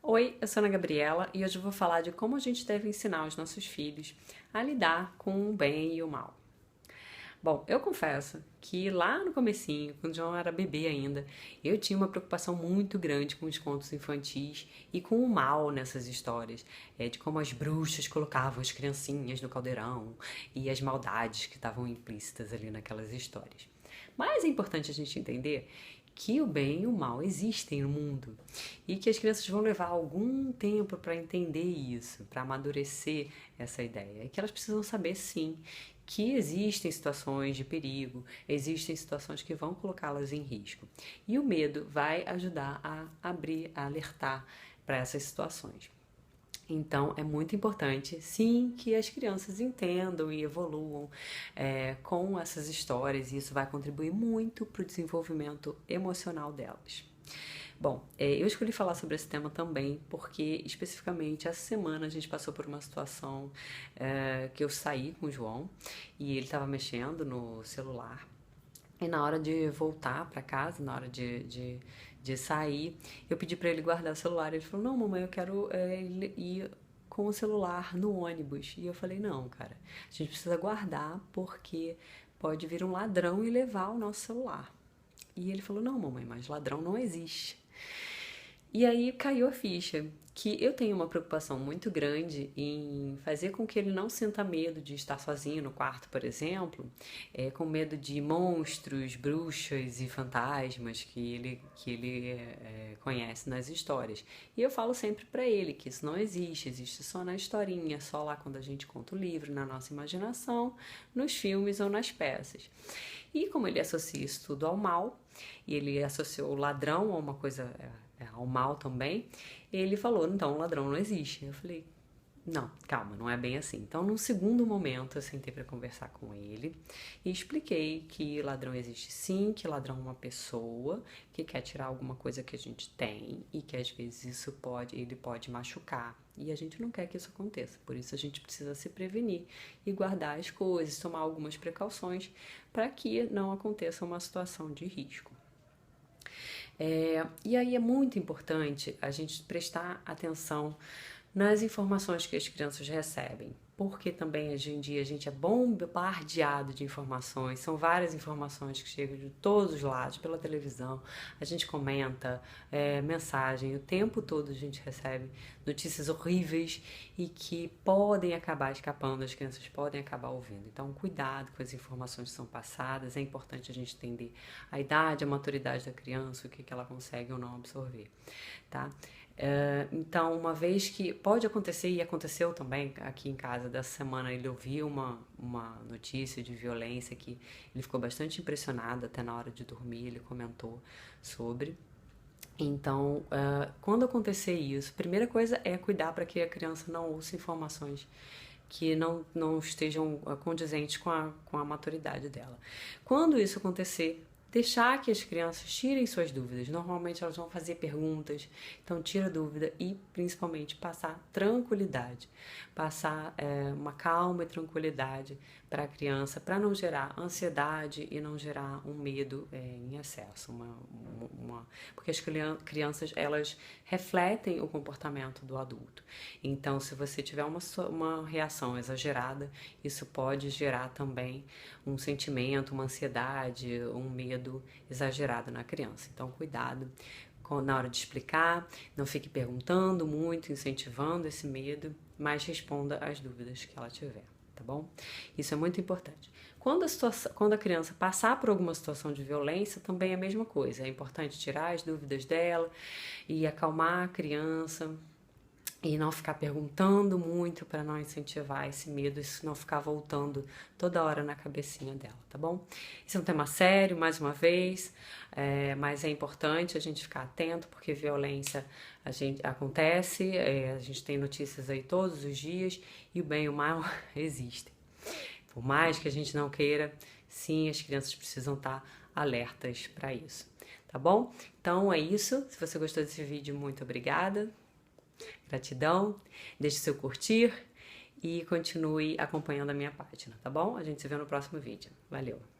Oi, eu sou Ana Gabriela e hoje eu vou falar de como a gente deve ensinar os nossos filhos a lidar com o bem e o mal. Bom, eu confesso que lá no comecinho, quando João era bebê ainda, eu tinha uma preocupação muito grande com os contos infantis e com o mal nessas histórias, de como as bruxas colocavam as criancinhas no caldeirão e as maldades que estavam implícitas ali naquelas histórias. Mas é importante a gente entender que o bem e o mal existem no mundo e que as crianças vão levar algum tempo para entender isso, para amadurecer essa ideia, e que elas precisam saber sim que existem situações de perigo, existem situações que vão colocá-las em risco. E o medo vai ajudar a abrir, a alertar para essas situações. Então, é muito importante, sim, que as crianças entendam e evoluam com essas histórias, e isso vai contribuir muito para o desenvolvimento emocional delas. Bom, eu escolhi falar sobre esse tema também porque, especificamente, essa semana a gente passou por uma situação que eu saí com o João e ele estava mexendo no celular. E na hora de voltar para casa, na hora de sair, eu pedi para ele guardar o celular. Ele falou: Não, mamãe, eu quero ir com o celular no ônibus. E eu falei: Não, cara, a gente precisa guardar porque pode vir um ladrão e levar o nosso celular. E ele falou: Não, mamãe, mas ladrão não existe. E aí caiu a ficha que eu tenho uma preocupação muito grande em fazer com que ele não sinta medo de estar sozinho no quarto, por exemplo, com medo de monstros, bruxas e fantasmas que ele conhece nas histórias. E eu falo sempre para ele que isso não existe, existe só na historinha, só lá quando a gente conta o livro, na nossa imaginação, nos filmes ou nas peças. E como ele associa isso tudo ao mal, e ele associou o ladrão a uma coisa, ao mal também, ele falou: Então, o ladrão não existe. Eu falei: Não, calma, não é bem assim. Então, num segundo momento, eu sentei para conversar com ele e expliquei que ladrão existe sim, que ladrão é uma pessoa que quer tirar alguma coisa que a gente tem e que às vezes ele pode machucar. E a gente não quer que isso aconteça, por isso a gente precisa se prevenir e guardar as coisas, tomar algumas precauções para que não aconteça uma situação de risco. E aí é muito importante a gente prestar atenção nas informações que as crianças recebem, porque também hoje em dia a gente é bombardeado de informações, são várias informações que chegam de todos os lados, pela televisão, a gente comenta, mensagem, o tempo todo a gente recebe notícias horríveis e que podem acabar escapando, as crianças podem acabar ouvindo. Então, cuidado com as informações que são passadas, é importante a gente entender a idade, a maturidade da criança, o que ela consegue ou não absorver, tá? Então, uma vez que pode acontecer, e aconteceu também aqui em casa dessa semana, ele ouviu uma notícia de violência que ele ficou bastante impressionado, até na hora de dormir ele comentou sobre. Então, quando acontecer isso, a primeira coisa é cuidar para que a criança não ouça informações que não estejam condizentes com a maturidade dela. Quando isso acontecer, deixar que as crianças tirem suas dúvidas. Normalmente elas vão fazer perguntas, então tira dúvida e principalmente passar tranquilidade, passar uma calma e tranquilidade para a criança, para não gerar ansiedade e não gerar um medo em excesso, porque as crianças elas refletem o comportamento do adulto. Então, se você tiver uma reação exagerada, isso pode gerar também um sentimento, uma ansiedade, um medo exagerado na criança. Então, cuidado na hora de explicar, não fique perguntando muito, incentivando esse medo, mas responda as dúvidas que ela tiver, tá bom? Isso é muito importante. Quando a criança passar por alguma situação de violência, também é a mesma coisa. É importante tirar as dúvidas dela e acalmar a criança, e não ficar perguntando muito para não incentivar esse medo, isso não ficar voltando toda hora na cabecinha dela, tá bom? Isso é um tema sério, mais uma vez, mas é importante a gente ficar atento, porque violência acontece, a gente tem notícias aí todos os dias, e o bem e o mal existem. Por mais que a gente não queira, sim, as crianças precisam estar alertas para isso, tá bom? Então é isso, se você gostou desse vídeo, muito obrigada. Gratidão, deixe seu curtir e continue acompanhando a minha página, tá bom? A gente se vê no próximo vídeo. Valeu!